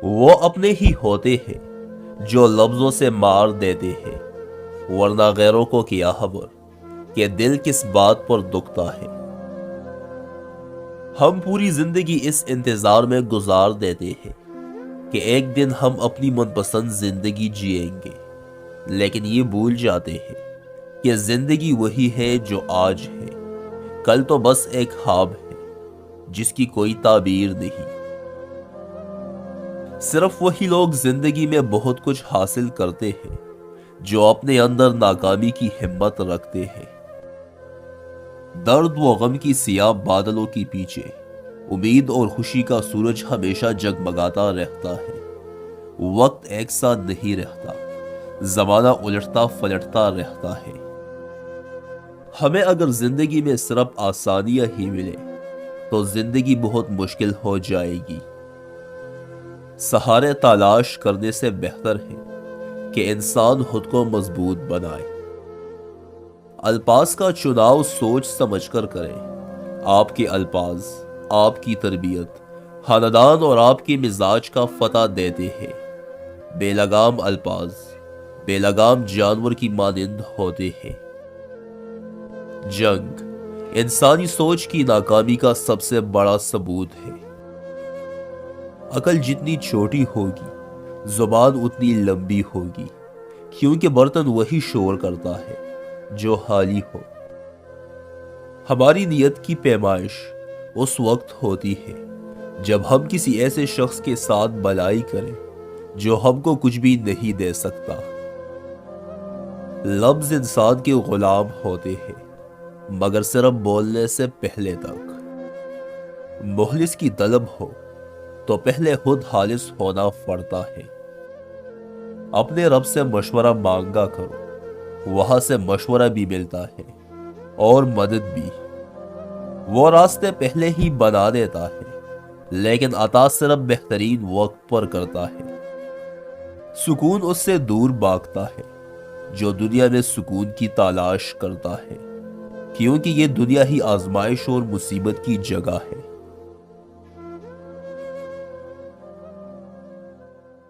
وہ اپنے ہی ہوتے ہیں جو لفظوں سے مار دیتے ہیں، ورنہ غیروں کو کیا خبر کہ دل کس بات پر دکھتا ہے۔ ہم پوری زندگی اس انتظار میں گزار دیتے ہیں کہ ایک دن ہم اپنی من پسند زندگی جئیں گے، لیکن یہ بھول جاتے ہیں کہ زندگی وہی ہے جو آج ہے، کل تو بس ایک خواب ہے جس کی کوئی تعبیر نہیں۔ صرف وہی لوگ زندگی میں بہت کچھ حاصل کرتے ہیں جو اپنے اندر ناکامی کی ہمت رکھتے ہیں۔ درد و غم کی سیاہ بادلوں کے پیچھے امید اور خوشی کا سورج ہمیشہ جگمگاتا رہتا ہے۔ وقت ایک ساتھ نہیں رہتا، زمانہ الٹتا پلٹتا رہتا ہے۔ ہمیں اگر زندگی میں صرف آسانیاں ہی ملے تو زندگی بہت مشکل ہو جائے گی۔ سہارے تلاش کرنے سے بہتر ہے کہ انسان خود کو مضبوط بنائے۔ الفاظ کا چناؤ سوچ سمجھ کر کریں۔ آپ کے الفاظ آپ کی تربیت، خاندان اور آپ کے مزاج کا فتح دیتے ہیں۔ بے لگام الفاظ بے لگام جانور کی مانند ہوتے ہیں۔ جنگ انسانی سوچ کی ناکامی کا سب سے بڑا ثبوت ہے۔ عقل جتنی چھوٹی ہوگی، زبان اتنی لمبی ہوگی، کیونکہ برتن وہی شور کرتا ہے جو خالی ہو۔ ہماری نیت کی پیمائش اس وقت ہوتی ہے جب ہم کسی ایسے شخص کے ساتھ بھلائی کریں جو ہم کو کچھ بھی نہیں دے سکتا۔ لفظ انسان کے غلام ہوتے ہیں، مگر صرف بولنے سے پہلے تک۔ مخلص کی طلب ہو تو پہلے خود خالص ہونا پڑتا ہے۔ اپنے رب سے مشورہ مانگا کرو، وہاں سے مشورہ بھی ملتا ہے اور مدد بھی۔ وہ راستے پہلے ہی بنا دیتا ہے، لیکن عطا صرف بہترین وقت پر کرتا ہے۔ سکون اس سے دور بھاگتا ہے جو دنیا میں سکون کی تلاش کرتا ہے، کیونکہ یہ دنیا ہی آزمائش اور مصیبت کی جگہ ہے۔